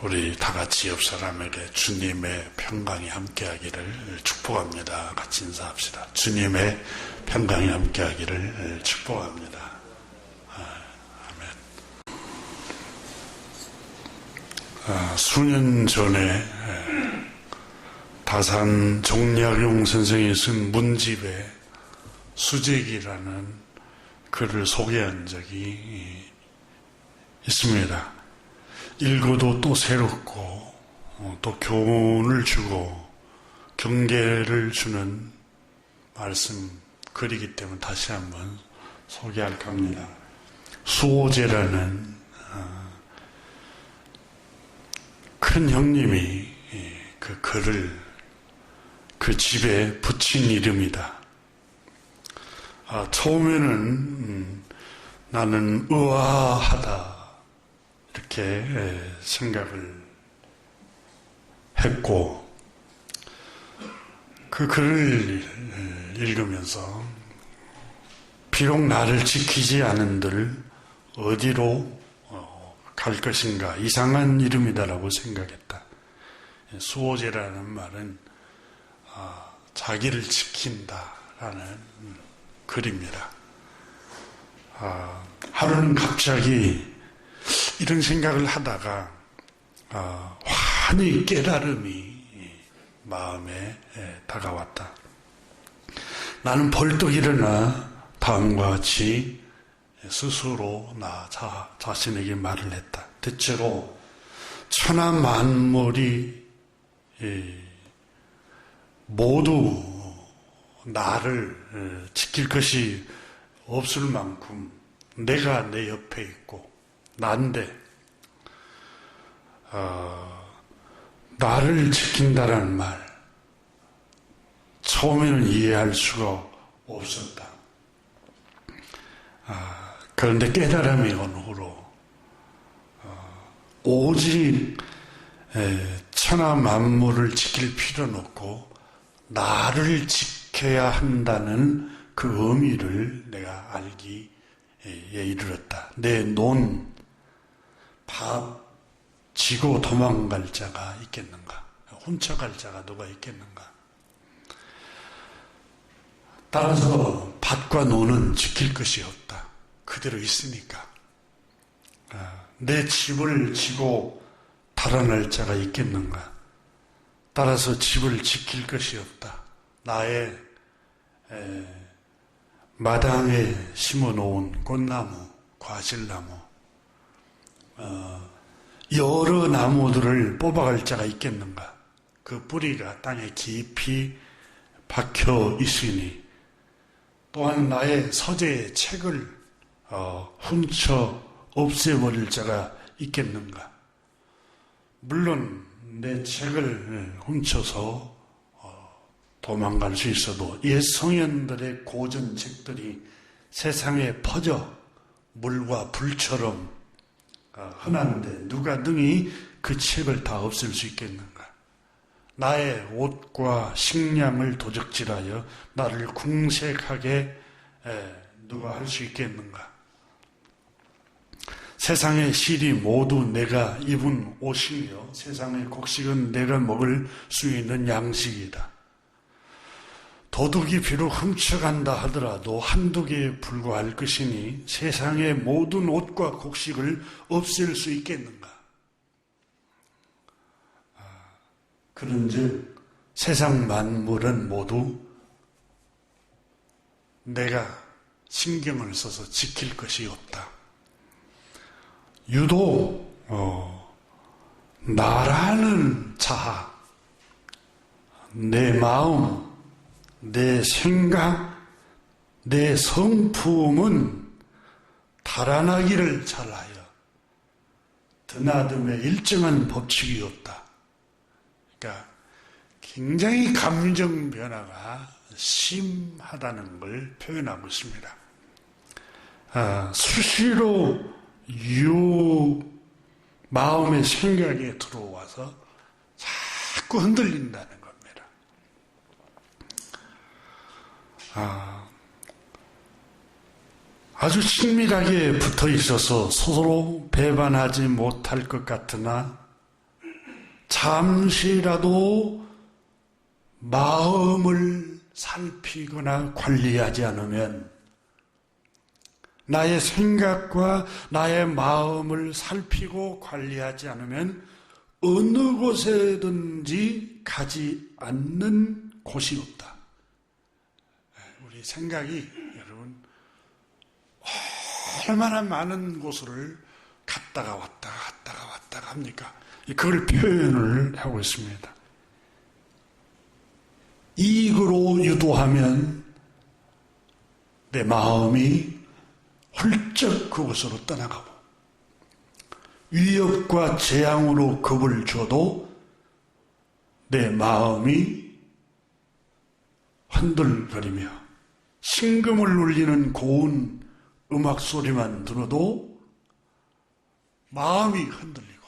우리 다 같이 옆 사람에게 주님의 평강이 함께하기를 축복합니다. 같이 인사합시다. 주님의 평강이 함께하기를 축복합니다. 아멘. 수년 전에 다산 정약용 선생이 쓴 문집에 수재기라는 글을 소개한 적이 있습니다. 읽어도 또 새롭고 또 교훈을 주고 경계를 주는 말씀 글이기 때문에 다시 한번 소개할까 합니다. 수호제라는 큰 형님이 그 글을 그 집에 붙인 이름이다. 처음에는 나는 의아하다 이렇게 생각을 했고, 그 글을 읽으면서 비록 나를 지키지 않은들 어디로 갈 것인가, 이상한 이름이다라고 생각했다. 수호제라는 말은 자기를 지킨다라는 글입니다. 하루는 갑자기 이런 생각을 하다가 환히 깨달음이 마음에 다가왔다. 나는 벌떡 일어나 다음과 같이 스스로 나 자신에게 말을 했다. 대체로 천하 만물이 모두 나를 지킬 것이 없을 만큼 내가 내 옆에 있고 난데 나를 지킨다라는 말 처음에는 이해할 수가 없었다. 그런데 깨달음이 온 후로 오직 천하 만물을 지킬 필요는 없고 나를 지켜야 한다는 그 의미를 내가 알기에 이르렀다. 내 논 밥 지고 도망갈 자가 있겠는가? 훔쳐갈 자가 누가 있겠는가? 따라서 밭과 논은 지킬 것이 없다. 그대로 있으니까. 내 집을 지고 달아날 자가 있겠는가? 따라서 집을 지킬 것이 없다. 나의 마당에 심어놓은 꽃나무, 과실나무, 여러 나무들을 뽑아갈 자가 있겠는가? 그 뿌리가 땅에 깊이 박혀 있으니, 또한 나의 서재의 책을 훔쳐 없애버릴 자가 있겠는가? 물론 내 책을 훔쳐서 도망갈 수 있어도 옛 성현들의 고전 책들이 세상에 퍼져 물과 불처럼 흔한데 누가 능히 그 책을 다 없앨 수 있겠는가? 나의 옷과 식량을 도적질하여 나를 궁색하게 누가 할 수 있겠는가? 세상의 실이 모두 내가 입은 옷이며 세상의 곡식은 내가 먹을 수 있는 양식이다. 도둑이 비록 훔쳐간다 하더라도 한두 개에 불과할 것이니 세상의 모든 옷과 곡식을 없앨 수 있겠는가? 그런즉 세상 만물은 모두 내가 신경을 써서 지킬 것이 없다. 유독 나라는 자아, 내 마음, 내 생각, 내 성품은 달아나기를 잘하여 드나듦에 일정한 법칙이 없다. 그러니까 굉장히 감정 변화가 심하다는 걸 표현하고 있습니다. 수시로 마음의 생각에 들어와서 자꾸 흔들린다는 겁니다. 아주 친밀하게 붙어 있어서 서로 배반하지 못할 것 같으나 잠시라도 마음을 살피거나 관리하지 않으면, 나의 생각과 나의 마음을 살피고 관리하지 않으면 어느 곳에든지 가지 않는 곳이 없다. 우리 생각이 여러분 얼마나 많은 곳을 갔다가 왔다가 합니까? 그걸 표현을 하고 있습니다. 이익으로 유도하면 내 마음이 훌쩍 그곳으로 떠나가고, 위협과 재앙으로 겁을 줘도 내 마음이 흔들거리며 심금을 울리는 고운 음악 소리만 들어도 마음이 흔들리고,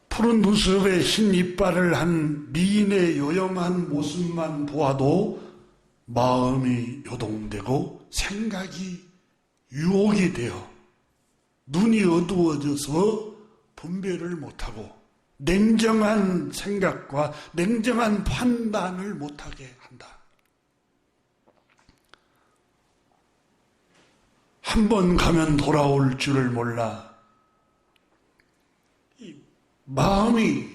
푸른 눈썹에 흰 이빨을 한 미인의 요염한 모습만 보아도 마음이 요동되고 생각이 유혹이 되어 눈이 어두워져서 분별을 못하고 냉정한 생각과 냉정한 판단을 못하게 한다. 한 번 가면 돌아올 줄을 몰라 이 마음이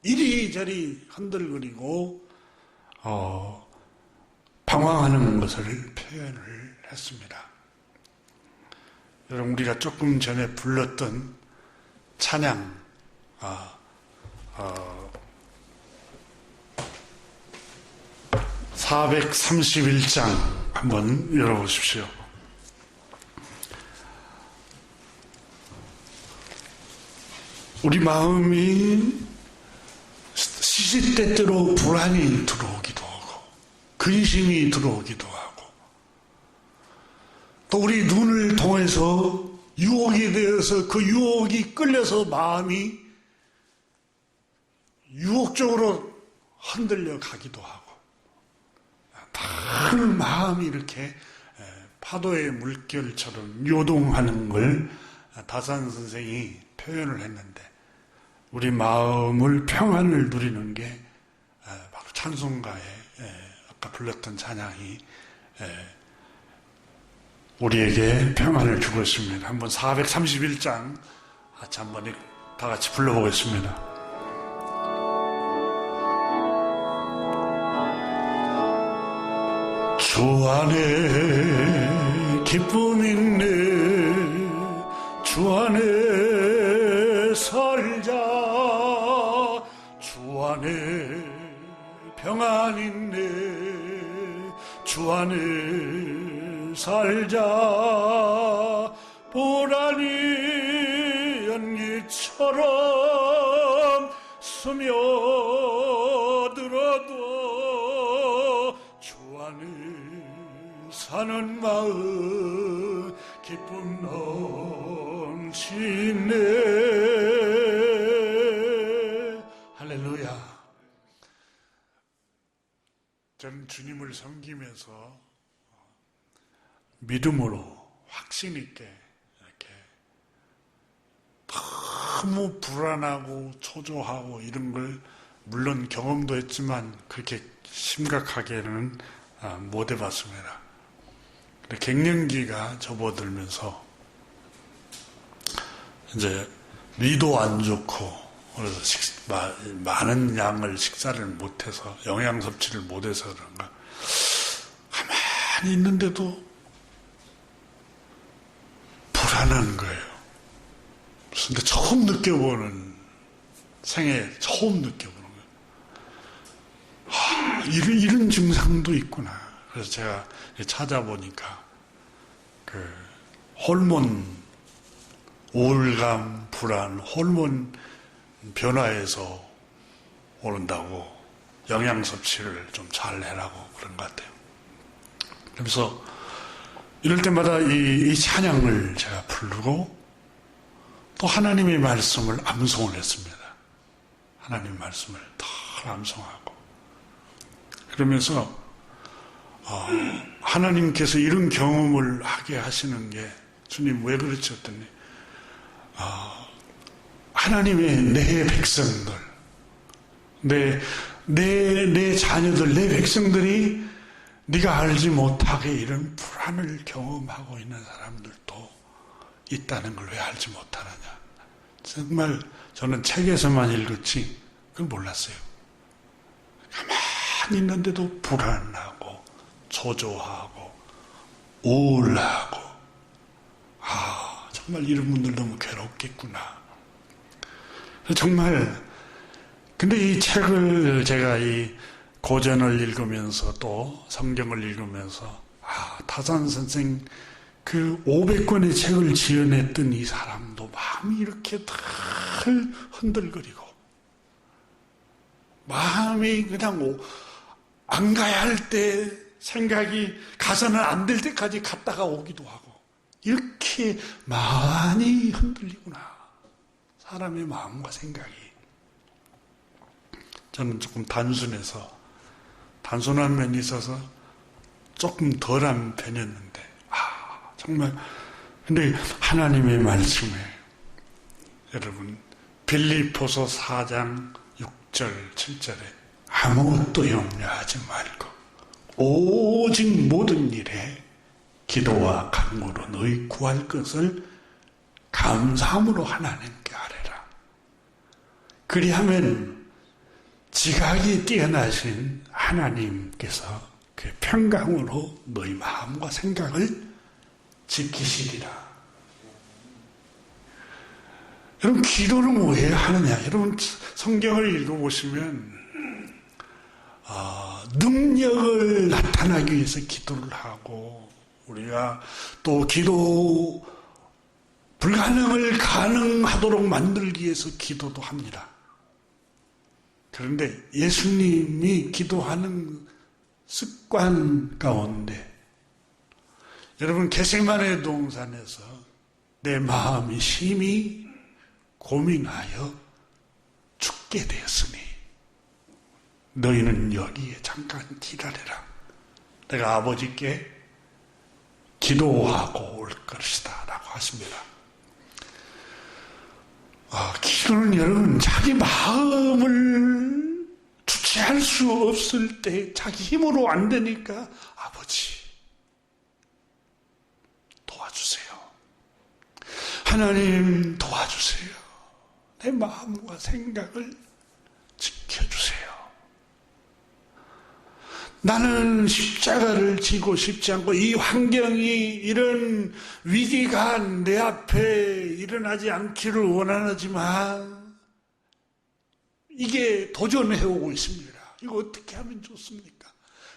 이리저리 흔들거리고 방황하는 것을 표현을 했습니다. 여러분, 우리가 조금 전에 불렀던 찬양, 431장 한번 열어보십시오. 우리 마음이 시시때때로 불안이 들어오기도 하고 근심이 들어오기도 하고, 또 우리 눈을 통해서 유혹이 되어서 그 유혹이 끌려서 마음이 유혹적으로 흔들려 가기도 하고, 늘 마음이 이렇게 파도의 물결처럼 요동하는 걸 다산 선생이 표현을 했는데, 우리 마음을 평안을 누리는 게 바로 찬송가에 아까 불렀던 찬양이 우리에게 평안을 주고 있습니다. 한번 431장 같이 한번 다 같이 불러보겠습니다. 주 안에 기쁨 있네, 주 안에 살자, 주 안에 평안 있네, 주 안에 살자. 보라니 연기처럼 스며들어도 주 안에 사는 마음 기쁨 넘치네. 할렐루야. 저는 주님을 섬기면서 믿음으로 확신 있게 이렇게 너무 불안하고 초조하고 이런 걸 물론 경험도 했지만 그렇게 심각하게는 못 해봤습니다. 갱년기가 접어들면서 이제 위도 안 좋고 그래서 많은 양을 식사를 못해서 영양 섭취를 못해서 그런가 가만히 있는데도 불안한 거예요. 근데 처음 느껴보는, 생애 처음 느껴보는 거예요. 이런 증상도 있구나. 그래서 제가 찾아보니까 그 호르몬, 우울감, 불안, 호르몬 변화에서 오른다고 영양 섭취를 좀 잘 해라고 그런 것 같아요. 그래서 이럴 때마다 이 찬양을 제가 부르고 또 하나님의 말씀을 암송을 했습니다. 하나님의 말씀을 더 암송하고 그러면서 하나님께서 이런 경험을 하게 하시는 게 주님 왜 그렇지 했더니 하나님의 내 백성들, 내 자녀들, 내 백성들이 네가 알지 못하게 이런 불안을 경험하고 있는 사람들도 있다는 걸 왜 알지 못하느냐. 정말 저는 책에서만 읽었지 그걸 몰랐어요. 가만히 있는데도 불안하고 초조하고 우울하고 정말 이런 분들 너무 괴롭겠구나. 정말 근데 이 책을 제가 이 고전을 읽으면서 또 성경을 읽으면서 타산 선생 그 500권의 책을 지어냈던 이 사람도 마음이 이렇게 덜 흔들거리고 마음이 그냥 안 가야 할 때 생각이 가서는 안 될 때까지 갔다가 오기도 하고 이렇게 많이 흔들리구나. 사람의 마음과 생각이. 저는 조금 단순한 면이 있어서 조금 덜한 편이었는데 정말 근데 하나님의 말씀에 여러분 빌립보서 4장 6절 7절에 아무것도 염려하지 말고 오직 모든 일에 기도와 간구로 너희 구할 것을 감사함으로 하나님께 아뢰라. 그리하면 지각이 뛰어나신 하나님께서 그 평강으로 너희 마음과 생각을 지키시리라. 여러분 기도는 왜 하느냐? 여러분 성경을 읽어보시면 능력을 나타나기 위해서 기도를 하고 우리가 또 기도 불가능을 가능하도록 만들기 위해서 기도도 합니다. 그런데 예수님이 기도하는 습관 가운데 여러분 겟세마네 동산에서 내 마음이 심히 고민하여 죽게 되었으니 너희는 여기에 잠깐 기다려라. 내가 아버지께 기도하고 올 것이다 라고 하십니다. 기도는 여러분 자기 마음을 주체할 수 없을 때 자기 힘으로 안 되니까 아버지 도와주세요. 하나님 도와주세요. 내 마음과 생각을 지켜주세요. 나는 십자가를 지고 싶지 않고 이 환경이 이런 위기가 내 앞에 일어나지 않기를 원하지만 이게 도전해오고 있습니다. 이거 어떻게 하면 좋습니까?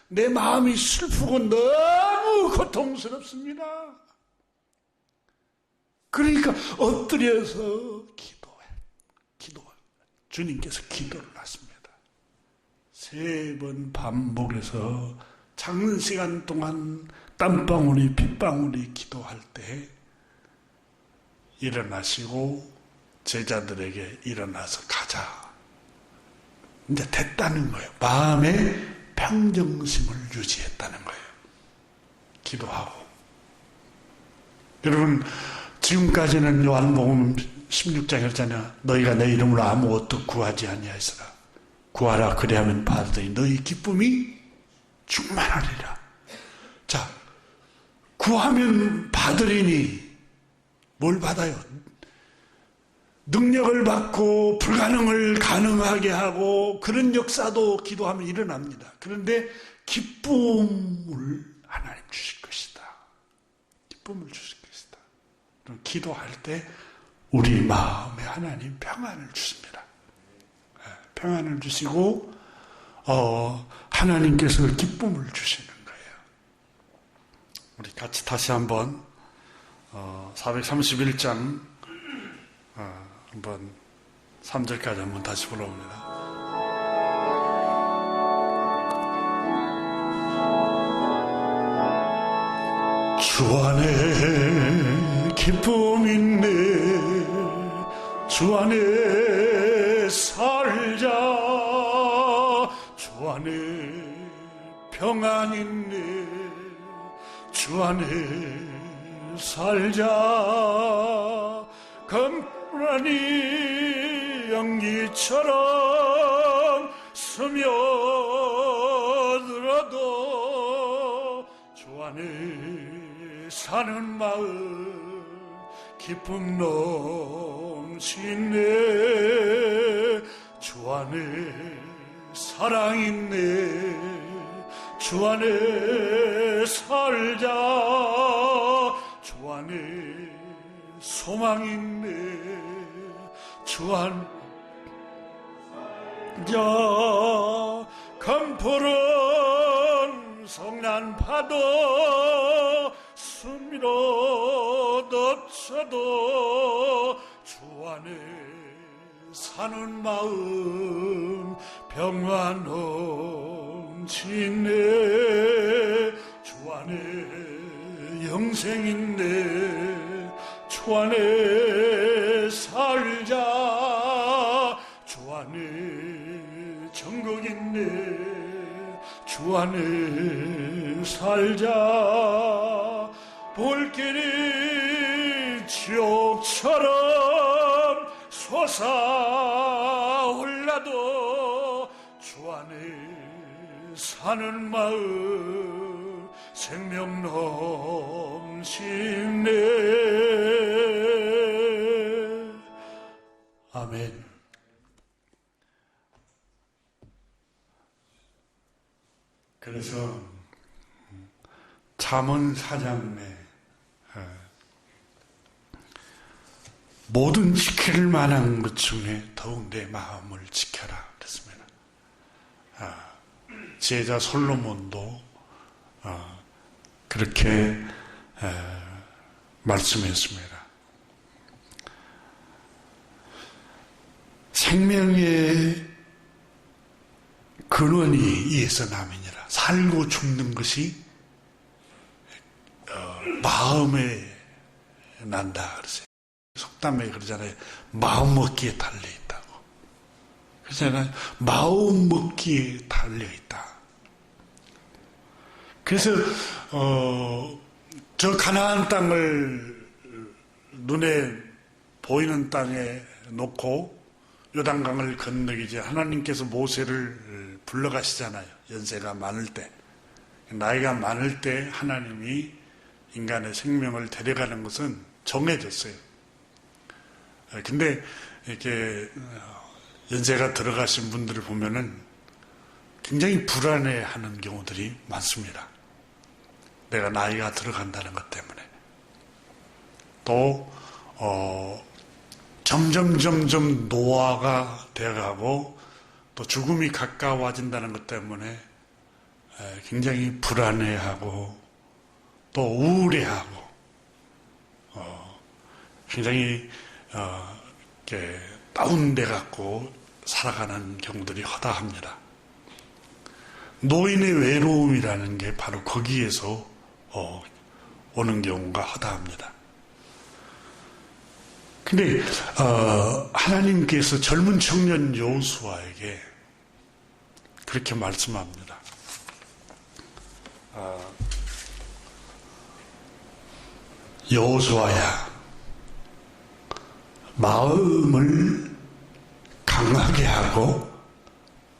내 마음이 슬프고 너무 고통스럽습니다. 그러니까 엎드려서 기도해. 주님께서 기도를 하십니다. 3번 반복해서 장시간 동안 땀방울이 핏방울이 기도할 때 일어나시고 제자들에게 일어나서 가자. 이제 됐다는 거예요. 마음의 평정심을 유지했다는 거예요. 기도하고. 여러분 지금까지는 요한복음 16장 했잖아요. 너희가 내 이름으로 아무것도 구하지 아니하였으나 구하라 그리하면 받으리니 너희 기쁨이 충만하리라. 자, 구하면 받으리니 뭘 받아요? 능력을 받고 불가능을 가능하게 하고 그런 역사도 기도하면 일어납니다. 그런데 기쁨을 하나님 주실 것이다. 기쁨을 주실 것이다. 그럼 기도할 때 우리 마음에 하나님 평안을 주십니다. 평안을 주시고 하나님께서 기쁨을 주시는 거예요. 우리 같이 다시 한번 431장 한번 3절까지 한번 다시 불러봅니다. 주 안에 기쁨 있네. 주 안에 살자. 주 안에 평안 있네. 주 안에 살자. 시간이 연기처럼 스며들어도 주 안에 사는 마음 기쁨 넘치네. 주 안에 사랑 있네. 주 안에 살자. 주 안에 소망 있네. 주 안 자 강푸른 성난 파도 스밀어덮쳐도 주 안에 사는 마음 평안 넘치네. 주 안에 영생 있네. 주 안에 살자. 주 안에 천국 있네. 주 안에 살자. 볼길이 지옥처럼 솟아올라도 주 안에 사는 마음 생명 넘치네. 아멘. 그래서 잠언 4장에 모든 지킬 만한 것 중에 더욱 내 마음을 지켜라 그랬습니다. 지혜자 솔로몬도 그렇게 말씀했습니다. 생명의 근원이 이에서 남이니라. 살고 죽는 것이 마음에 난다 그러세요. 속담에 그러잖아요. 마음 먹기에 달려 있다고. 그러잖아요. 마음 먹기에 달려 있다. 그래서 저 가나안 땅을 눈에 보이는 땅에 놓고 요단강을 건너기 전 하나님께서 모세를 불러가시잖아요. 연세가 많을 때. 나이가 많을 때 하나님이 인간의 생명을 데려가는 것은 정해졌어요. 근데 이렇게 연세가 들어가신 분들을 보면은 굉장히 불안해하는 경우들이 많습니다. 내가 나이가 들어간다는 것 때문에. 또 점점 노화가 되어가고 또 죽음이 가까워진다는 것 때문에 굉장히 불안해하고 또 우울해하고 굉장히 이렇게 다운돼 갖고 살아가는 경우들이 허다합니다. 노인의 외로움이라는 게 바로 거기에서 오는 경우가 허다합니다. 근데 하나님께서 젊은 청년 여호수아에게 그렇게 말씀합니다. 여호수아야, 마음을 강하게 하고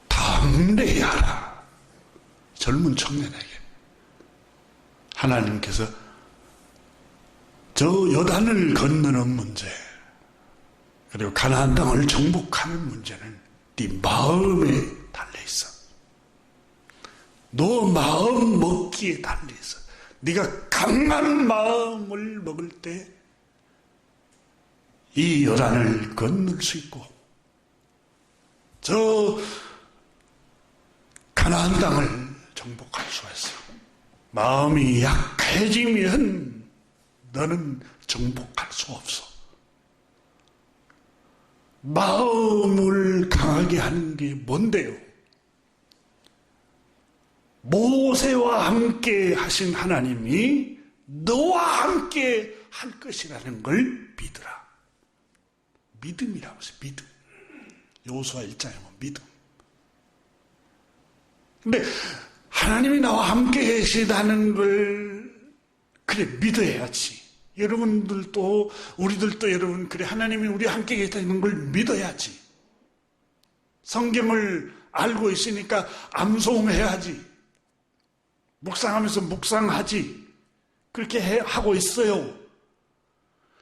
담대하라. 젊은 청년에게 하나님께서 저 요단을 건너는 문제, 그리고 가나안 땅을 정복하는 문제는 네 마음에 달려있어. 너 마음 먹기에 달려있어. 네가 강한 마음을 먹을 때 이 요단을 건널 수 있고 저 가나안 땅을 정복할 수가 있어. 마음이 약해지면 너는 정복할 수 없어. 마음을 강하게 하는 게 뭔데요? 모세와 함께 하신 하나님이 너와 함께 할 것이라는 걸 믿으라. 믿음이라고 해서 믿음. 여호수아 1장에 보면 믿음. 근데 하나님이 나와 함께 계시다는 걸 그래 믿어야지. 여러분들도 우리들도 여러분 그래 하나님이 우리 함께 계시다는 걸 믿어야지. 성경을 알고 있으니까 암송해야지. 묵상하면서 묵상하지. 그렇게 하고 있어요.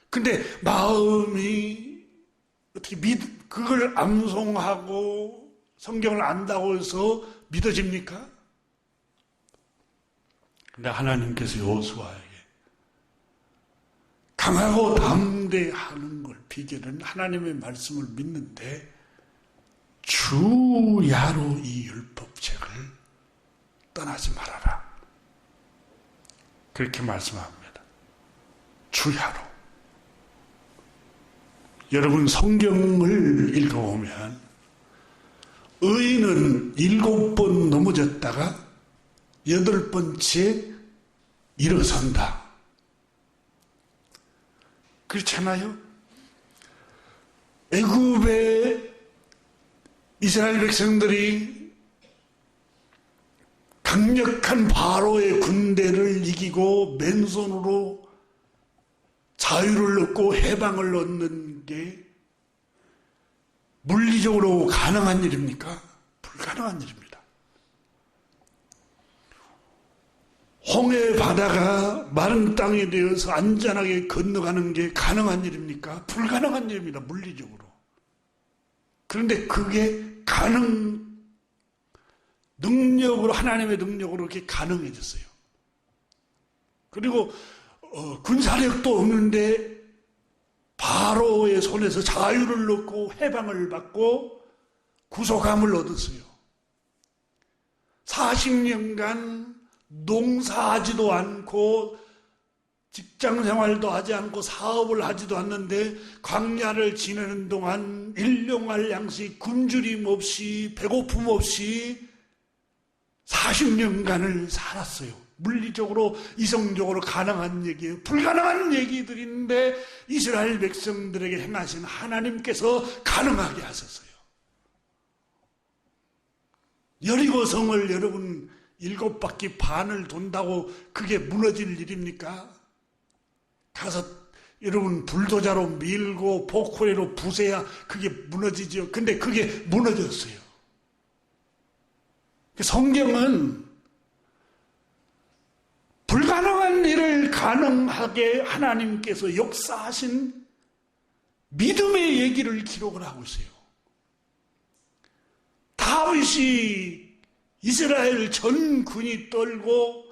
근데 마음이 어떻게 그걸 암송하고 성경을 안다고 해서 믿어집니까? 근데 하나님께서 여호수아에게 강하고 담대하는 걸 비결은 하나님의 말씀을 믿는데 주야로 이 율법책을 떠나지 말아라. 그렇게 말씀합니다. 주야로. 여러분 성경을 읽어보면 의인은 7번 넘어졌다가 8번째 일어선다. 그렇잖아요? 애굽의 이스라엘 백성들이 강력한 바로의 군대를 이기고 맨손으로 자유를 얻고 해방을 얻는 게 물리적으로 가능한 일입니까? 불가능한 일입니다. 홍해 바다가 마른 땅에 되어서 안전하게 건너가는 게 가능한 일입니까? 불가능한 일입니다. 물리적으로. 그런데 그게 능력으로 하나님의 능력으로 그렇게 가능해졌어요. 그리고 군사력도 없는데 바로의 손에서 자유를 얻고 해방을 받고 구속함을 얻었어요. 40년간 농사하지도 않고 직장생활도 하지 않고 사업을 하지도 않는데 광야를 지내는 동안 일용할 양식 굶주림 없이 배고픔 없이 40년간을 살았어요. 물리적으로 이성적으로 가능한 얘기예요. 불가능한 얘기들인데 이스라엘 백성들에게 행하신 하나님께서 가능하게 하셨어요. 여리고성을 여러분 7바퀴 반을 돈다고 그게 무너질 일입니까? 가서 여러분 불도자로 밀고 포크레로 부숴야 그게 무너지죠. 근데 그게 무너졌어요. 성경은 불가능한 일을 가능하게 하나님께서 역사하신 믿음의 얘기를 기록을 하고 있어요. 다윗이 이스라엘 전군이 떨고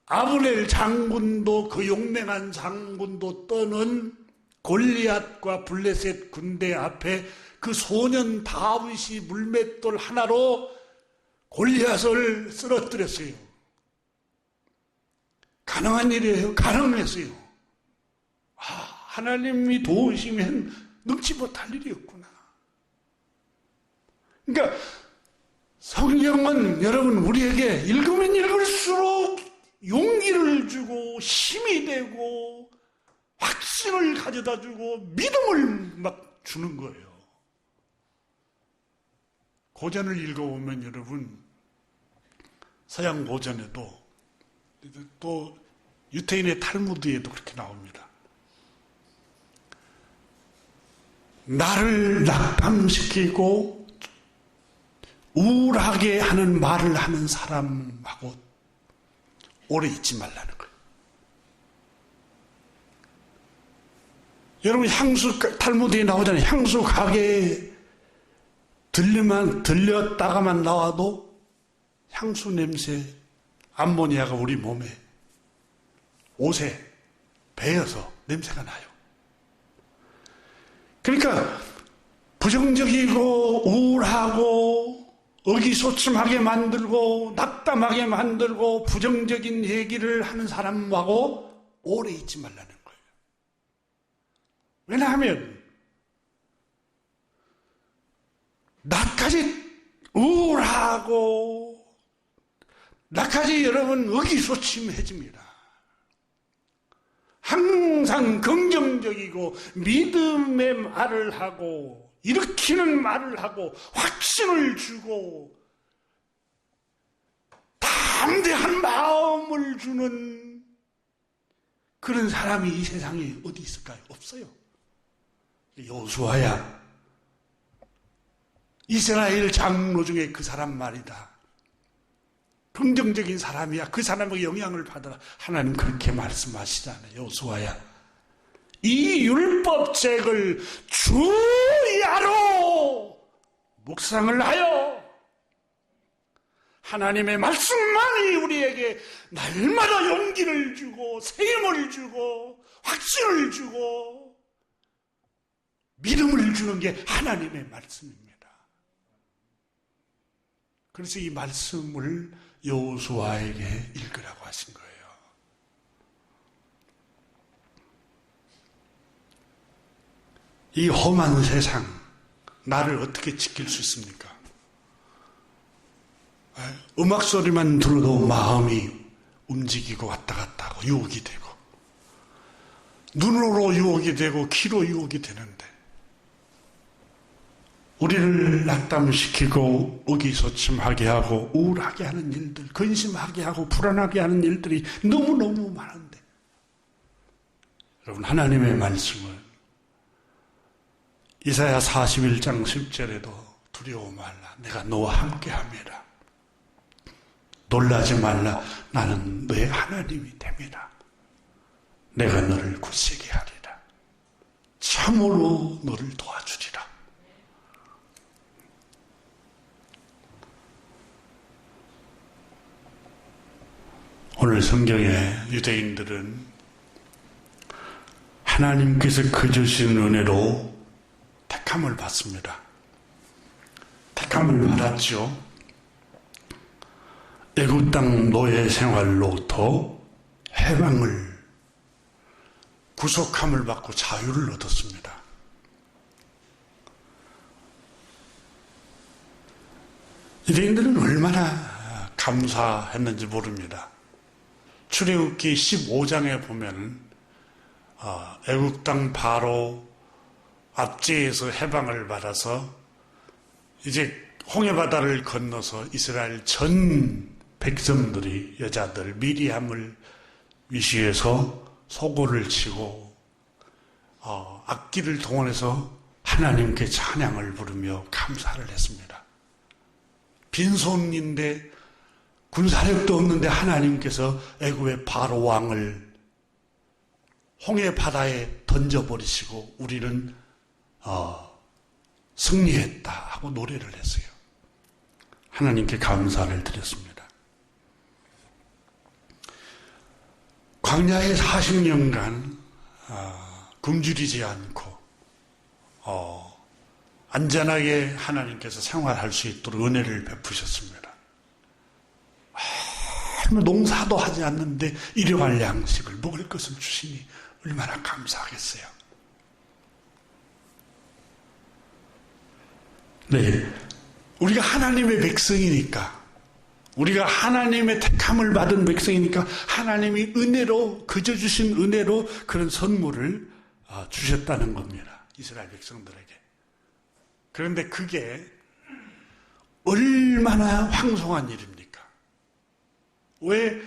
아브넬 장군도 그 용맹한 장군도 떠는 골리앗과 블레셋 군대 앞에 그 소년 다윗이 물맷돌 하나로 골리앗을 쓰러뜨렸어요. 가능한 일이에요. 가능했어요. 하나님이 도우시면 능치 못할 일이었구나. 그러니까 성경은 여러분 우리에게 읽으면 읽을수록 용기를 주고 힘이 되고 확신을 가져다 주고 믿음을 막 주는 거예요. 고전을 읽어보면 여러분 서양 고전에도 또 유태인의 탈무드에도 그렇게 나옵니다. 나를 낙담시키고 우울하게 하는 말을 하는 사람하고 오래 있지 말라는 거예요. 여러분 탈무드에 나오잖아요. 향수 가게에 들렸다가만 나와도 향수 냄새, 암모니아가 우리 몸에, 옷에 배어서 냄새가 나요. 그러니까 부정적이고 우울하고 의기소침하게 만들고 낙담하게 만들고 부정적인 얘기를 하는 사람하고 오래 있지 말라는 거예요. 왜냐하면 나까지 우울하고 나까지 여러분 의기소침해집니다. 항상 긍정적이고 믿음의 말을 하고 일으키는 말을 하고 확신을 주고 담대한 마음을 주는 그런 사람이 이 세상에 어디 있을까요? 없어요. 여호수아야, 이스라엘 장로 중에 그 사람 말이다. 긍정적인 사람이야. 그 사람에게 영향을 받아라. 하나님 그렇게 말씀하시잖아요. 여호수아야, 이 율법책을 주야로 묵상을 하여 하나님의 말씀만이 우리에게 날마다 용기를 주고 세임을 주고 확신을 주고 믿음을 주는 게 하나님의 말씀입니다. 그래서 이 말씀을 여호수아에게 읽으라고 하신 거예요. 이 험한 세상, 나를 어떻게 지킬 수 있습니까? 음악 소리만 들어도 마음이 움직이고 왔다 갔다 하고 유혹이 되고, 눈으로 유혹이 되고 귀로 유혹이 되는데, 우리를 낙담시키고 의기소침하게 하고 우울하게 하는 일들, 근심하게 하고 불안하게 하는 일들이 너무너무 많은데, 여러분, 하나님의 말씀을 이사야 41장 10절에도 두려워 말라, 내가 너와 함께함이라. 놀라지 말라, 나는 너의 하나님이 됨이라. 내가 너를 굳세게 하리라. 참으로 너를 도와주리라. 오늘 성경에 유대인들은 하나님께서 그 주신 은혜로 택함을 받습니다. 택함을 받았죠. 애굽 땅 노예 생활로부터 해방을, 구속함을 받고 자유를 얻었습니다. 유대인들은 얼마나 감사했는지 모릅니다. 출애굽기 15장에 보면 애굽 땅 바로 압제에서 해방을 받아서 이제 홍해바다를 건너서 이스라엘 전 백성들이, 여자들 미리암을 위시해서 소고를 치고 악기를 동원해서 하나님께 찬양을 부르며 감사를 했습니다. 빈손인데 군사력도 없는데 하나님께서 애굽의 바로 왕을 홍해바다에 던져버리시고 우리는 승리했다 하고 노래를 했어요. 하나님께 감사를 드렸습니다. 광야에 40년간 굶주리지 않고 안전하게 하나님께서 생활할 수 있도록 은혜를 베푸셨습니다. 농사도 하지 않는데 일용할 양식을, 먹을 것을 주시니 얼마나 감사하겠어요. 네, 우리가 하나님의 백성이니까, 우리가 하나님의 택함을 받은 백성이니까 하나님이 은혜로, 그저 주신 은혜로 그런 선물을 주셨다는 겁니다. 이스라엘 백성들에게. 그런데 그게 얼마나 황송한 일입니까? 왜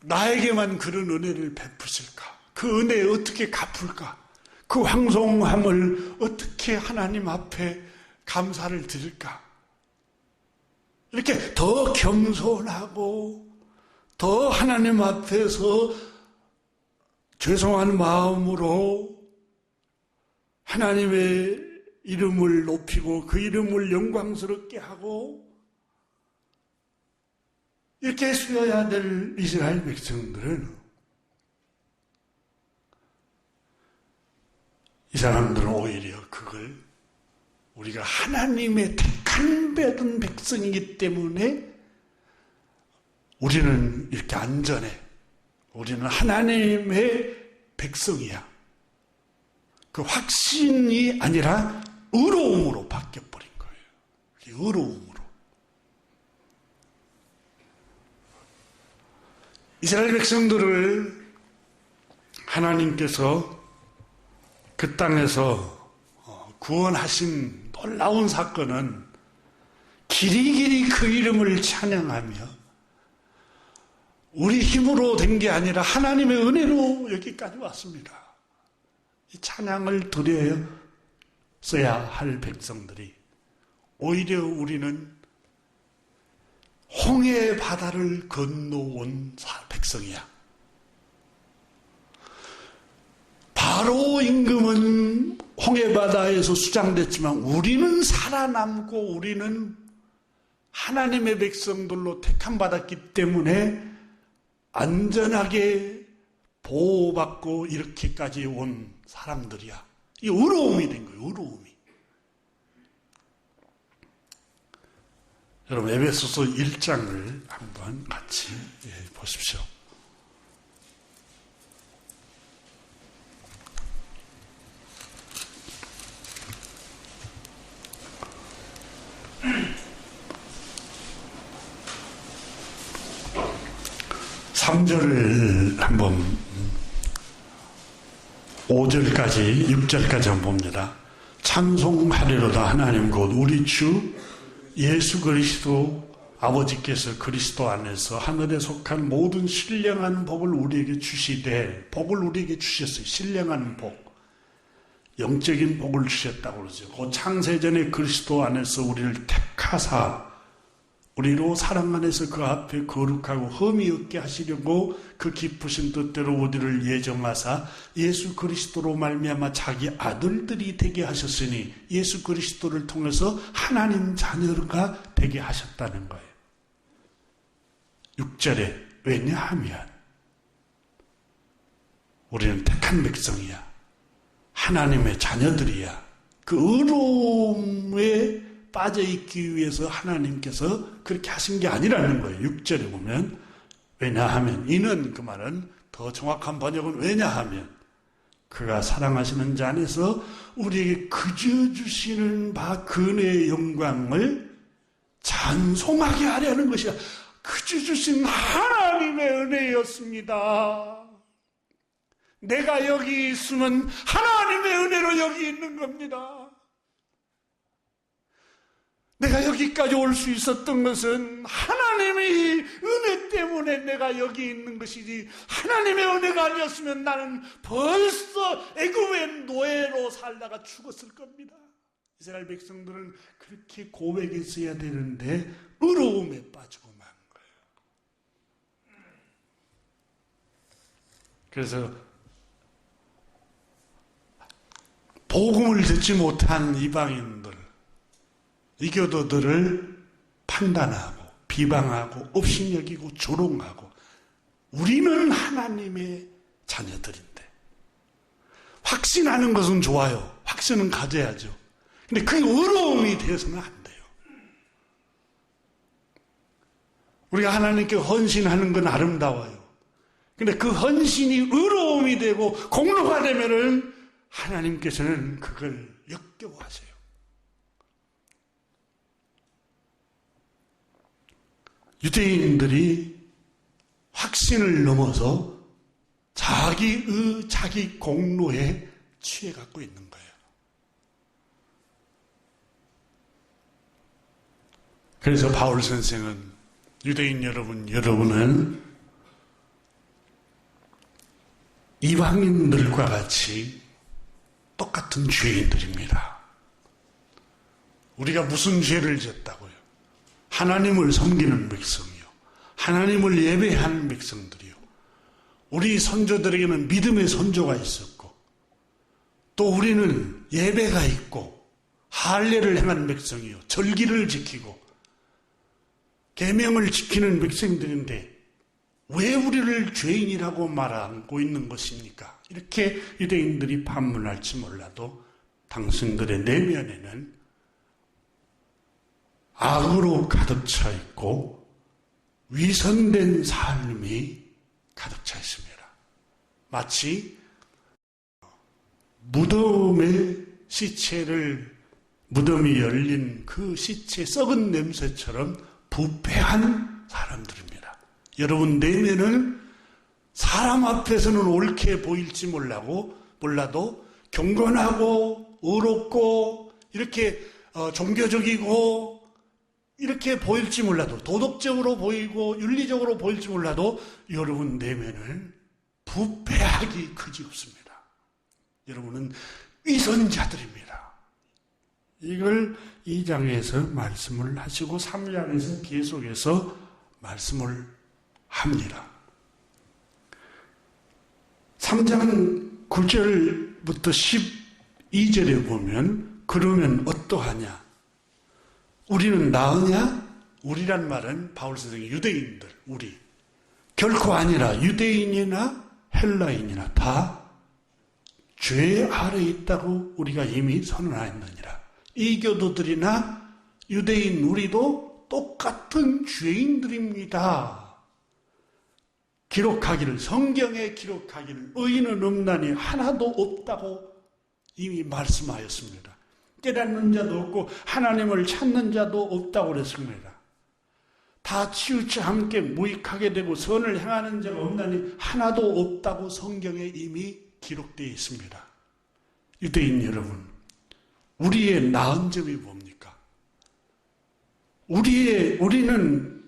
나에게만 그런 은혜를 베푸실까? 그 은혜에 어떻게 갚을까? 그 황송함을 어떻게 하나님 앞에 감사를 드릴까? 이렇게 더 겸손하고 더 하나님 앞에서 죄송한 마음으로 하나님의 이름을 높이고 그 이름을 영광스럽게 하고 이렇게 했어야 될 이스라엘 백성들은, 이 사람들은 오히려 그걸, 우리가 하나님의 택한 받은 백성이기 때문에 우리는 이렇게 안전해, 우리는 하나님의 백성이야, 그 확신이 아니라 의로움으로 바뀌어버린 거예요. 의로움으로. 이스라엘 백성들을 하나님께서 그 땅에서 구원하신 놀라운 사건은 길이길이 그 이름을 찬양하며 우리 힘으로 된 게 아니라 하나님의 은혜로 여기까지 왔습니다. 이 찬양을 드려야 할 백성들이 오히려 우리는 홍해 바다를 건너온 백성이야. 바로 임금은 홍해 바다에서 수장됐지만 우리는 살아남고 우리는 하나님의 백성들로 택함받았기 때문에 안전하게 보호받고 이렇게까지 온 사람들이야. 이 의로움이 된 거예요. 의로움이. 여러분 에베소서 1장을 한번 같이 보십시오. 삼 절을 한번 5절까지 6절까지 한번 봅니다. 찬송하리로다 하나님 곧 우리 주 예수 그리스도 아버지께서 그리스도 안에서 하늘에 속한 모든 신령한 복을 우리에게 주시되 복을 우리에게 주셨어요. 신령한 복. 영적인 복을 주셨다고 그러죠. 그 창세전에 그리스도 안에서 우리를 택하사 우리로 사랑 안에서 그 앞에 거룩하고 흠이 없게 하시려고 그 기쁘신 뜻대로 우리를 예정하사 예수 그리스도로 말미암아 자기 아들들이 되게 하셨으니 예수 그리스도를 통해서 하나님 자녀가 되게 하셨다는 거예요. 6절에 왜냐하면 우리는 택한 백성이야. 하나님의 자녀들이야. 그 의로움에 빠져있기 위해서 하나님께서 그렇게 하신 게 아니라는 거예요. 6절에 보면 왜냐하면 이는 그 말은 더 정확한 번역은 왜냐하면 그가 사랑하시는 자 안에서 우리에게 그저 주시는 바 그의 영광을 찬송하게 하려는 것이야. 그저 주신 하나님의 은혜였습니다. 내가 여기 있으면 하나님의 은혜로 여기 있는 겁니다. 내가 여기까지 올 수 있었던 것은 하나님의 은혜 때문에 내가 여기 있는 것이지 하나님의 은혜가 아니었으면 나는 벌써 애굽의 노예로 살다가 죽었을 겁니다. 이스라엘 백성들은 그렇게 고백했어야 되는데 의로움에 빠지고 만 거예요. 그래서 복음을 듣지 못한 이방인들 이교도들을 판단하고 비방하고 업신여기고 조롱하고 우리는 하나님의 자녀들인데 확신하는 것은 좋아요. 확신은 가져야죠. 근데 그게 의로움이 되어서는 안 돼요. 우리가 하나님께 헌신하는 건 아름다워요. 근데 그 헌신이 의로움이 되고 공로가 되면은 하나님께서는 그걸 역겨워하세요. 유대인들이 확신을 넘어서 자기 공로에 취해 갖고 있는 거예요. 그래서 바울 선생은 유대인 여러분은 이방인들과 같이 똑같은 죄인들입니다. 우리가 무슨 죄를 졌다고요? 하나님을 섬기는 백성이요. 하나님을 예배하는 백성들이요. 우리 선조들에게는 믿음의 선조가 있었고 또 우리는 예배가 있고 할례를 행하는 백성이요. 절기를 지키고 계명을 지키는 백성들인데 왜 우리를 죄인이라고 말하고 있는 것입니까? 이렇게 유대인들이 반문할지 몰라도 당신들의 내면에는 악으로 가득 차 있고 위선된 삶이 가득 차 있습니다. 마치 무덤이 열린 그 시체 썩은 냄새처럼 부패한 사람들입니다. 여러분 내면은 사람 앞에서는 옳게 보일지 몰라도 경건하고 의롭고 이렇게 종교적이고 이렇게 보일지 몰라도, 도덕적으로 보이고 윤리적으로 보일지 몰라도 여러분 내면은 부패하기 그지없습니다. 여러분은 위선자들입니다. 이걸 2장에서 말씀을 하시고 3장에서 계속해서 말씀을 합니다. 3장 9절부터 12절에 보면 그러면 어떠하냐? 우리는 나으냐? 우리란 말은 바울 선생이 유대인들, 우리. 결코 아니라 유대인이나 헬라인이나 다 죄 아래에 있다고 우리가 이미 선언하였느니라. 이교도들이나 유대인 우리도 똑같은 죄인들입니다. 기록하기를, 성경에 기록하기를 의인은 없나니 하나도 없다고 이미 말씀하였습니다. 깨닫는 자도 없고 하나님을 찾는 자도 없다고 그랬습니다. 다 치우쳐 함께 무익하게 되고 선을 행하는 자가 없나니 하나도 없다고 성경에 이미 기록되어 있습니다. 유대인 여러분, 우리의 나은 점이 뭡니까? 우리는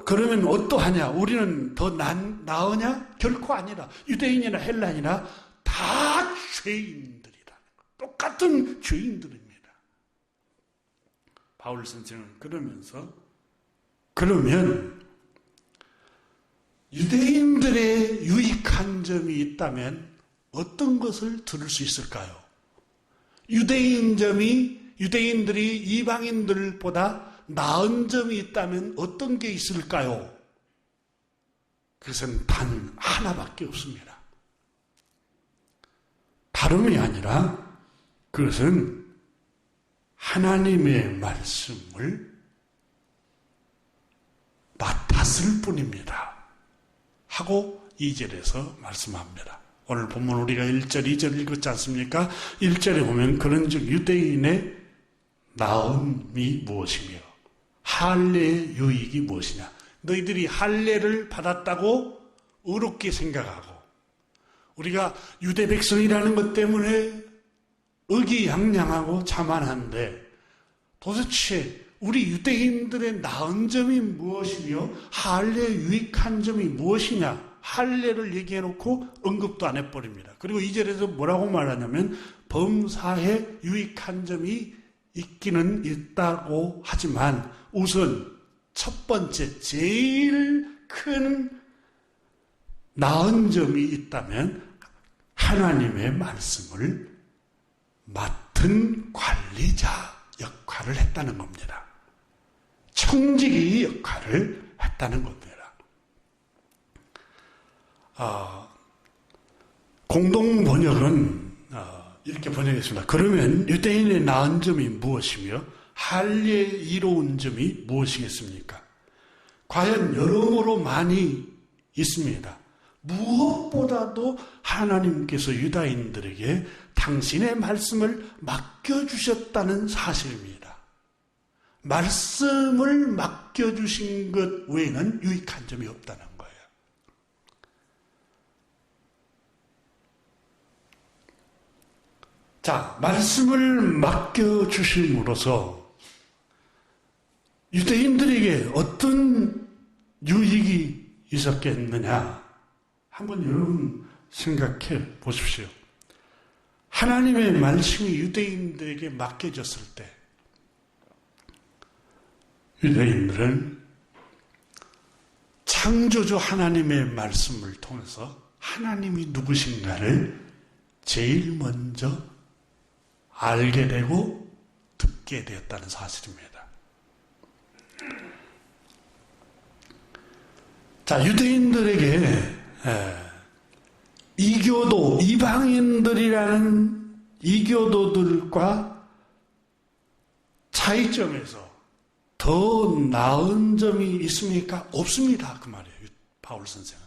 그러면 어떠하냐? 우리는 더 나으냐? 결코 아니라 유대인이나 헬라인이나 다 죄인들이라는 것. 똑같은 죄인들입니다. 바울 선생은 그러면서 그러면 유대인들의 유익한 점이 있다면 어떤 것을 들을 수 있을까요? 유대인들이 이방인들보다 나은 점이 있다면 어떤 게 있을까요? 그것은 단 하나밖에 없습니다. 다름이 아니라 그것은 하나님의 말씀을 맡았을 뿐입니다. 하고 2절에서 말씀합니다. 오늘 본문 우리가 1절, 2절 읽었지 않습니까? 1절에 보면 그런즉 유대인의 나음이 무엇이며 할례의 유익이 무엇이냐. 너희들이 할례를 받았다고 의롭게 생각하고 우리가 유대 백성이라는 것 때문에 의기양양하고 자만한데 도대체 우리 유대인들의 나은 점이 무엇이며 할례의 유익한 점이 무엇이냐. 할례를 얘기해놓고 언급도 안 해버립니다. 그리고 2절에서 뭐라고 말하냐면 범사에 유익한 점이 있기는 있다고 하지만 우선 첫 번째 제일 큰 나은 점이 있다면 하나님의 말씀을 맡은 관리자 역할을 했다는 겁니다. 청지기 역할을 했다는 겁니다. 공동 번역은 이렇게 번역했습니다. 그러면 유대인의 나은 점이 무엇이며 할례의 이로운 점이 무엇이겠습니까? 과연 여러모로 많이 있습니다. 무엇보다도 하나님께서 유다인들에게 당신의 말씀을 맡겨주셨다는 사실입니다. 말씀을 맡겨주신 것 외에는 유익한 점이 없다는 거예요. 자, 말씀을 맡겨주심으로써 유대인들에게 어떤 유익이 있었겠느냐? 한번 여러분 생각해 보십시오. 하나님의 말씀이 유대인들에게 맡겨졌을 때 유대인들은 창조주 하나님의 말씀을 통해서 하나님이 누구신가를 제일 먼저 알게 되고 듣게 되었다는 사실입니다. 자, 유대인들에게 이교도, 이방인들이라는 이교도들과 차이점에서 더 나은 점이 있습니까? 없습니다. 그 말이에요. 바울 선생은.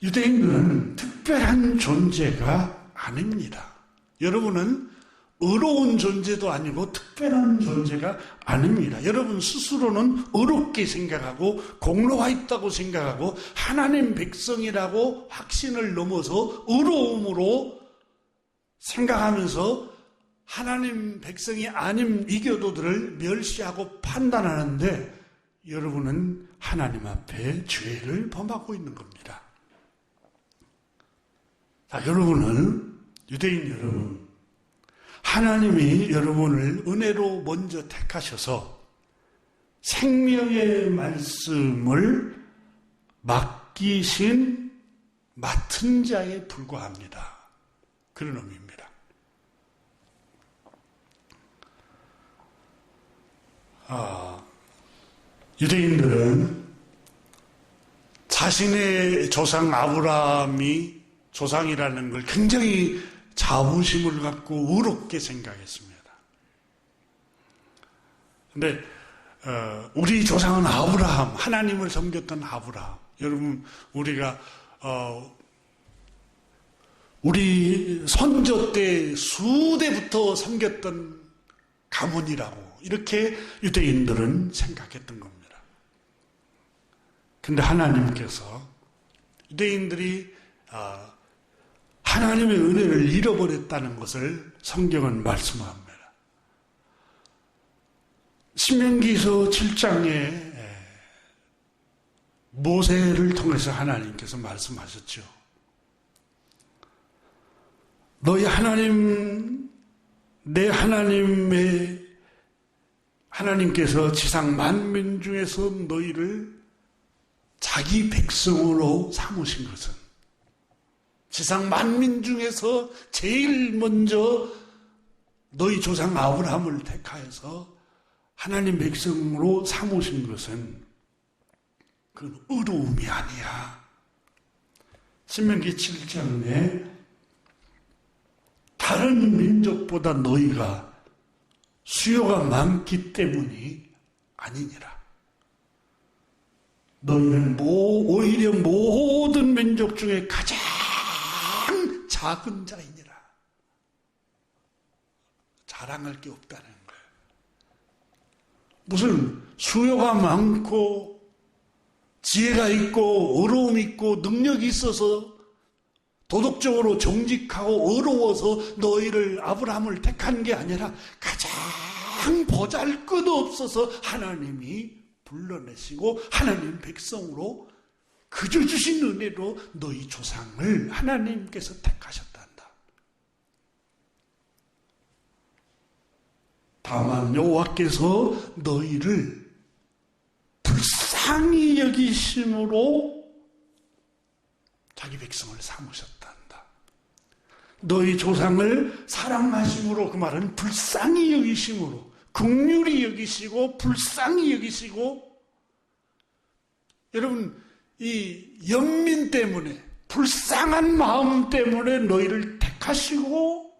유대인들은 특별한 존재가 아닙니다. 여러분은 의로운 존재도 아니고 특별한 존재가 아닙니다. 여러분 스스로는 의롭게 생각하고 공로가 있다고 생각하고 하나님 백성이라고 확신을 넘어서 의로움으로 생각하면서 하나님 백성이 아닌 이교도들을 멸시하고 판단하는데 여러분은 하나님 앞에 죄를 범하고 있는 겁니다. 자, 여러분은, 유대인 여러분, 하나님이 여러분을 은혜로 먼저 택하셔서 생명의 말씀을 맡은 자에 불과합니다. 그런 의미입니다. 유대인들은 자신의 조상 아브라함이 조상이라는 걸 굉장히 자부심을 갖고 의롭게 생각했습니다. 근데 우리 조상은 아브라함, 하나님을 섬겼던 아브라함. 여러분, 우리가 우리 선조 때 수대부터 섬겼던 가문이라고 이렇게 유대인들은 생각했던 겁니다. 근데 하나님께서 유대인들이 하나님의 은혜를 잃어버렸다는 것을 성경은 말씀합니다. 신명기서 7장에 모세를 통해서 하나님께서 말씀하셨죠. 너희 하나님, 내 하나님께서 지상 만민 중에서 너희를 자기 백성으로 삼으신 것은 지상 만민 중에서 제일 먼저 너희 조상 아브라함을 택하여서 하나님 백성으로 삼으신 것은 그건 의로움이 아니야. 신명기 7장에 다른 민족보다 너희가 수요가 많기 때문이 아니니라. 너희는 오히려 모든 민족 중에 가장 작은 자이니라. 자랑할 게 없다는 거예요. 무슨 수요가 많고 지혜가 있고 어려움이 있고 능력이 있어서 도덕적으로 정직하고 어려워서 너희를 아브라함을 택한 게 아니라 가장 보잘것없어서 하나님이 불러내시고 하나님 백성으로 그저 주신 은혜로 너희 조상을 하나님께서 택하셨단다. 다만 여호와께서 너희를 불쌍히 여기심으로 자기 백성을 삼으셨단다. 너희 조상을 사랑하심으로, 그 말은 불쌍히 여기심으로, 긍휼히 여기시고 불쌍히 여기시고, 여러분 이 연민 때문에, 불쌍한 마음 때문에 너희를 택하시고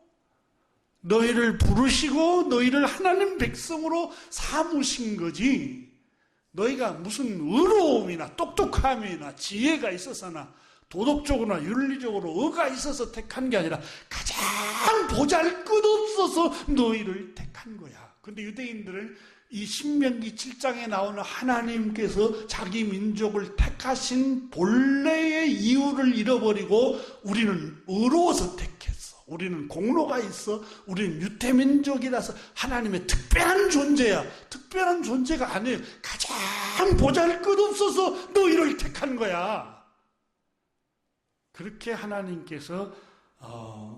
너희를 부르시고 너희를 하나님 백성으로 삼으신 거지, 너희가 무슨 의로움이나 똑똑함이나 지혜가 있어서나 도덕적으로나 윤리적으로 의가 있어서 택한 게 아니라 가장 보잘것없어서 너희를 택한 거야. 근데 유대인들은 이 신명기 7장에 나오는 하나님께서 자기 민족을 택하신 본래의 이유를 잃어버리고 우리는 의로워서 택했어, 우리는 공로가 있어, 우리는 유태민족이라서 하나님의 특별한 존재야. 특별한 존재가 아니에요. 가장 보잘것없어서 너희를 택한 거야. 그렇게 하나님께서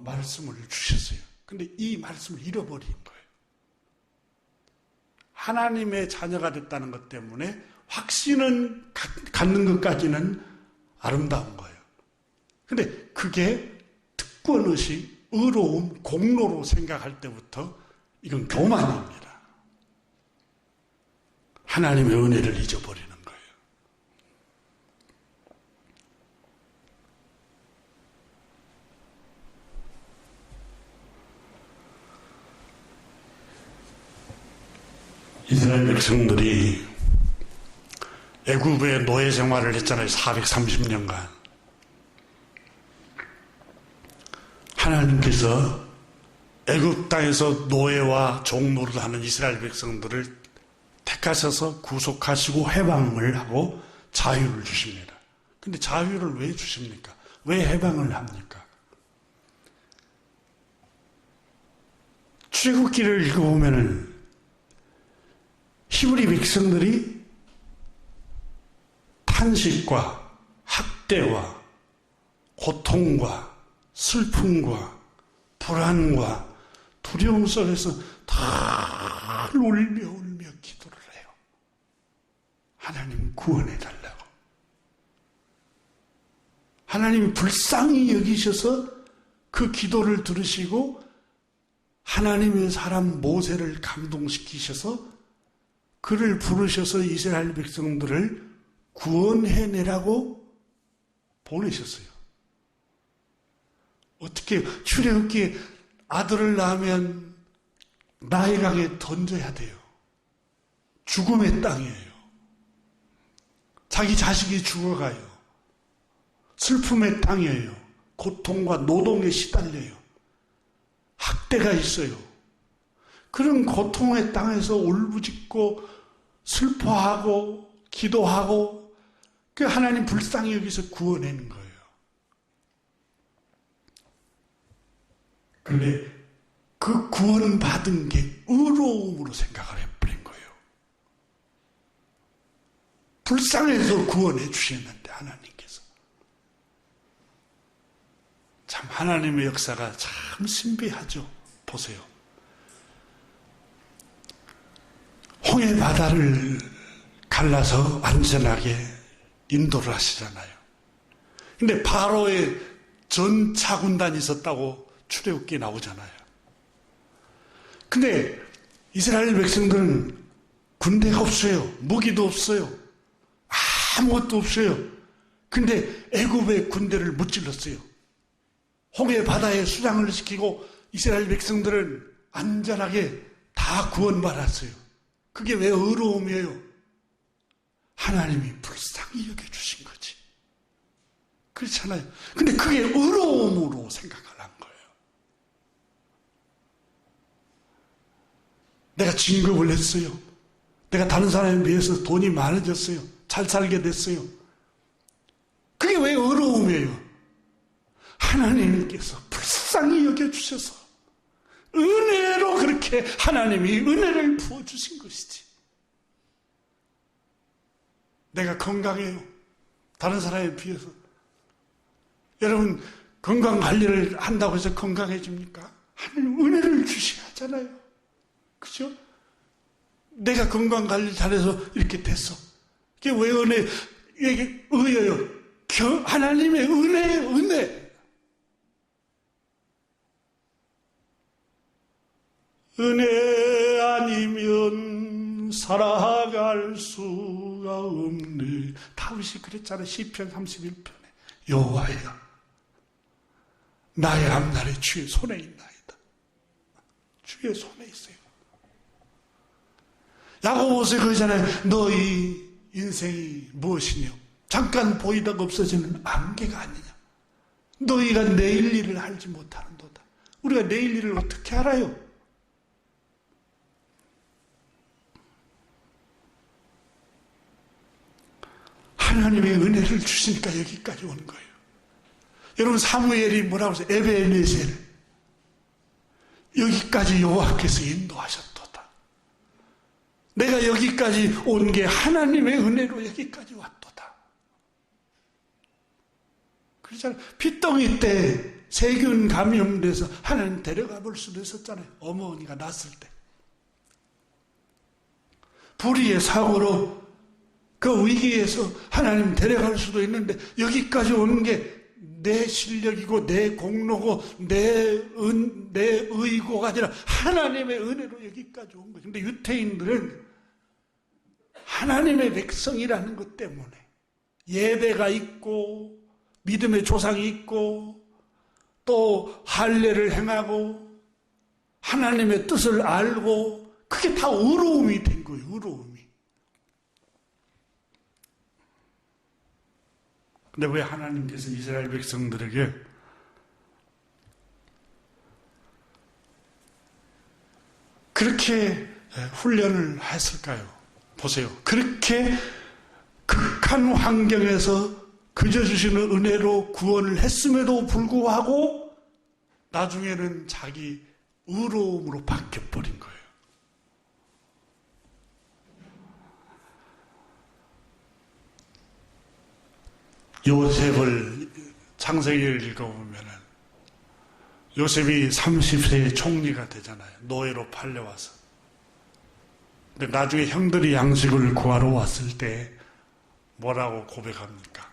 말씀을 주셨어요. 근데 이 말씀을 잃어버린 거예요. 하나님의 자녀가 됐다는 것 때문에 확신은 갖는 것까지는 아름다운 거예요. 근데 그게 특권의식, 의로움, 공로로 생각할 때부터 이건 교만입니다. 하나님의 은혜를 잊어버리는 거예요. 이스라엘 백성들이 애굽의 노예 생활을 했잖아요. 430년간. 하나님께서 애굽 땅에서 노예와 종노릇 하는 이스라엘 백성들을 택하셔서 구속하시고 해방을 하고 자유를 주십니다. 근데 자유를 왜 주십니까? 왜 해방을 합니까? 출애굽기를 읽어보면은 히브리 백성들이 탄식과 학대와 고통과 슬픔과 불안과 두려움 속에서 다 울며 기도를 해요. 하나님 구원해달라고. 하나님이 불쌍히 여기셔서 그 기도를 들으시고 하나님의 사람 모세를 감동시키셔서 그를 부르셔서 이스라엘 백성들을 구원해내라고 보내셨어요. 어떻게 출애굽기에 아들을 낳으면 나일강에 던져야 돼요. 죽음의 땅이에요. 자기 자식이 죽어가요. 슬픔의 땅이에요. 고통과 노동에 시달려요. 학대가 있어요. 그런 고통의 땅에서 울부짖고 슬퍼하고 기도하고 그 하나님 불쌍히 여기서 구원하는 거예요. 그런데 그 구원받은 게 의로움으로 생각을 해버린 거예요. 불쌍해서 구원해 주셨는데 하나님께서. 참 하나님의 역사가 참 신비하죠. 보세요. 홍해 바다를 갈라서 안전하게 인도를 하시잖아요. 근데 바로의 전차군단이 있었다고 출애굽기에 나오잖아요. 근데 이스라엘 백성들은 군대가 없어요. 무기도 없어요. 아무것도 없어요. 근데 애굽의 군대를 무찔렀어요. 홍해 바다에 수장을 시키고 이스라엘 백성들은 안전하게 다 구원받았어요. 그게 왜 의로움이에요? 하나님이 불쌍히 여겨주신 거지. 그렇잖아요. 근데 그게 의로움으로 생각을 한 거예요. 내가 진급을 했어요. 내가 다른 사람에 비해서 돈이 많아졌어요. 잘 살게 됐어요. 그게 왜 의로움이에요? 하나님께서 불쌍히 여겨주셔서 은혜로 그렇게 하나님이 은혜를 부어주신 것이지. 내가 건강해요. 다른 사람에 비해서. 여러분 건강관리를 한다고 해서 건강해집니까? 하나님 은혜를 주셔야 하잖아요. 그죠? 내가 건강관리 잘해서 이렇게 됐어. 이게 왜 은혜, 이게 의예요. 하나님의 은혜. 은혜 아니면 살아갈 수가 없네. 다윗이 그랬잖아요. 시편 31편에. 여호와여, 나의 앞날이 주의 손에 있나이다. 주의 손에 있어요. 야고보서 그러잖아요. 너희 인생이 무엇이냐? 잠깐 보이다가 없어지는 안개가 아니냐? 너희가 내일 일을 알지 못하는도다. 우리가 내일 일을 어떻게 알아요? 하나님의 은혜를 주시니까 여기까지 온 거예요. 여러분 사무엘이 뭐라고 해서 에베네셀 여기까지 여호와께서 인도하셨도다. 내가 여기까지 온 게 하나님의 은혜로 여기까지 왔도다. 그렇잖아요. 핏덩이 때 세균 감염돼서 하나님 데려가 볼 수도 있었잖아요. 어머니가 낳았을 때. 불의의 사고로 그 위기에서 하나님 데려갈 수도 있는데 여기까지 오는 게 내 실력이고 내 공로고 내 의고가 아니라 하나님의 은혜로 여기까지 온 거죠. 근데 유태인들은 하나님의 백성이라는 것 때문에 예배가 있고 믿음의 조상이 있고 또 할례를 행하고 하나님의 뜻을 알고 그게 다 의로움이 된 거예요. 의로움이. 근데 왜 하나님께서 이스라엘 백성들에게 그렇게 훈련을 했을까요? 보세요. 그렇게 극한 환경에서 그저 주시는 은혜로 구원을 했음에도 불구하고 나중에는 자기 의로움으로 바뀌어버린 거예요. 요셉을 창세기를 읽어보면 요셉이 30세에 총리가 되잖아요. 노예로 팔려와서. 근데 나중에 형들이 양식을 구하러 왔을 때 뭐라고 고백합니까?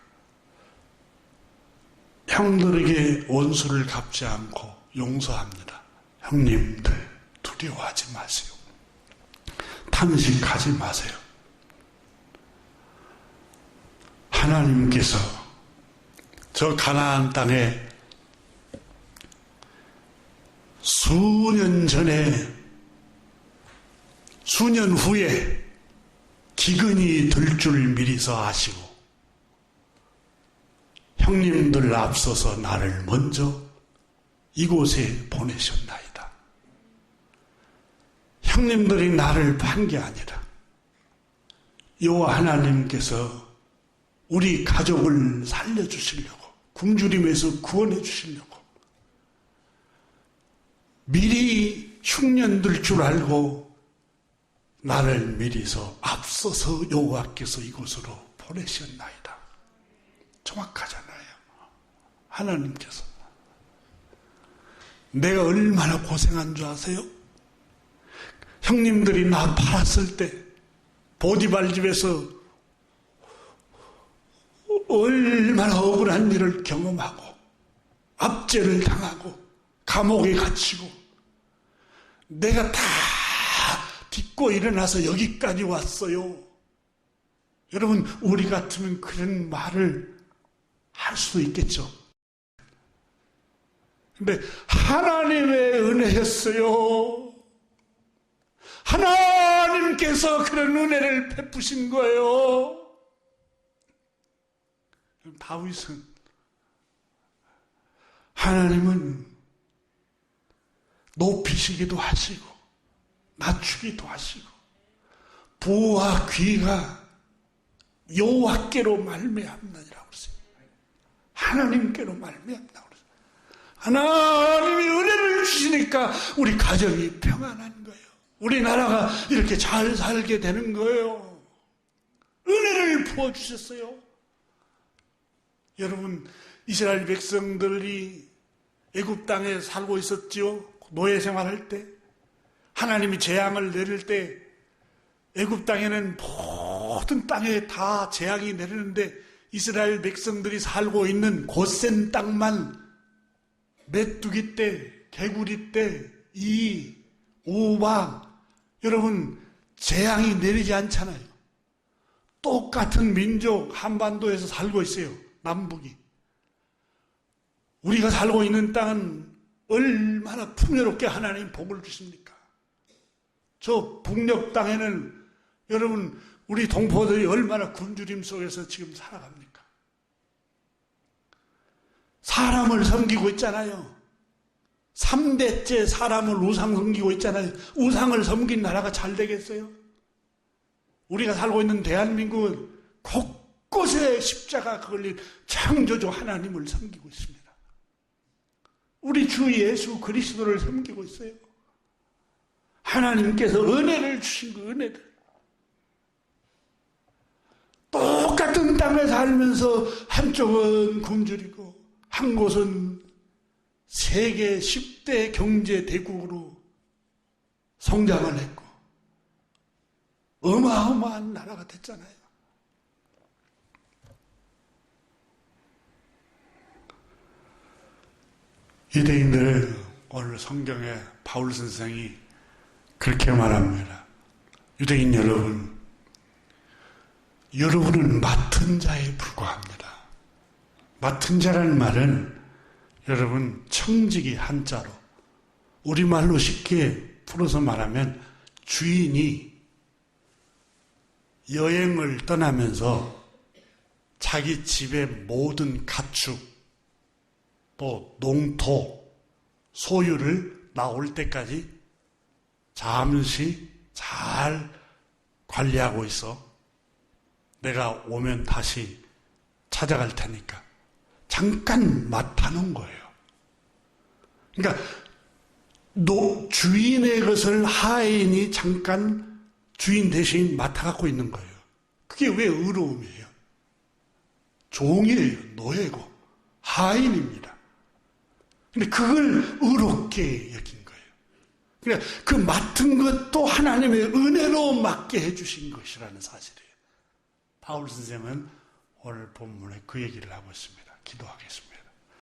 형들에게 원수를 갚지 않고 용서합니다. 형님들 두려워하지 마세요. 탄식하지 마세요. 하나님께서 저 가나안 땅에 수년 후에 기근이 들 줄 미리서 아시고 형님들 앞서서 나를 먼저 이곳에 보내셨나이다. 형님들이 나를 판 게 아니라 여호와 하나님께서 우리 가족을 살려주시려고 굶주림에서 구원해 주시려고 미리 흉년들 줄 알고 나를 미리서 앞서서 여호와께서 이곳으로 보내셨나이다. 정확하잖아요. 하나님께서. 내가 얼마나 고생한 줄 아세요? 형님들이 나 팔았을 때 보디발 집에서 얼마나 억울한 일을 경험하고 압제를 당하고 감옥에 갇히고 내가 다 딛고 일어나서 여기까지 왔어요. 여러분, 우리 같으면 그런 말을 할 수도 있겠죠. 근데 하나님의 은혜였어요. 하나님께서 그런 은혜를 베푸신 거예요. 다윗은 하나님은 높이시기도 하시고 낮추기도 하시고 부와 귀가 여호와께로 말미암느니라고 그랬어요. 하나님께로 말미암다고 그랬어요. 하나님이 은혜를 주시니까 우리 가정이 평안한 거예요. 우리나라가 이렇게 잘 살게 되는 거예요. 은혜를 부어주셨어요. 여러분, 이스라엘 백성들이 애굽 땅에 살고 있었지요. 노예 생활할 때 하나님이 재앙을 내릴 때 애굽 땅에는 모든 땅에 다 재앙이 내리는데 이스라엘 백성들이 살고 있는 곧센 땅만 메뚜기 떼, 개구리 떼, 이, 우박, 여러분 재앙이 내리지 않잖아요. 똑같은 민족 한반도에서 살고 있어요. 남북이. 우리가 살고 있는 땅은 얼마나 풍요롭게 하나님 복을 주십니까? 저 북녘 땅에는 여러분 우리 동포들이 얼마나 굶주림 속에서 지금 살아갑니까? 사람을 섬기고 있잖아요. 3대째 사람을 우상 섬기고 있잖아요. 우상을 섬긴 나라가 잘 되겠어요? 우리가 살고 있는 대한민국은 곳곳에 십자가 걸린 창조주 하나님을 섬기고 있습니다. 우리 주 예수 그리스도를 섬기고 있어요. 하나님께서 은혜를 주신 그 은혜들. 똑같은 땅에 살면서 한쪽은 굶주리고 한 곳은 세계 10대 경제 대국으로 성장을 했고 어마어마한 나라가 됐잖아요. 유대인들 오늘 성경에 바울 선생이 그렇게 말합니다. 유대인 여러분, 여러분은 맡은 자에 불과합니다. 맡은 자라는 말은 여러분 청지기 한자로 우리말로 쉽게 풀어서 말하면 주인이 여행을 떠나면서 자기 집의 모든 가축 또 농토 소유를 나올 때까지 잠시 잘 관리하고 있어. 내가 오면 다시 찾아갈 테니까 잠깐 맡아놓은 거예요. 그러니까 주인의 것을 하인이 잠깐 주인 대신 맡아갖고 있는 거예요. 그게 왜 의로움이에요? 종이에요. 노예고 하인입니다. 근데 그걸 의롭게 여긴 거예요. 그러니까 그 맡은 것도 하나님의 은혜로 맡게 해주신 것이라는 사실이에요. 바울 선생은 오늘 본문에 그 얘기를 하고 있습니다. 기도하겠습니다.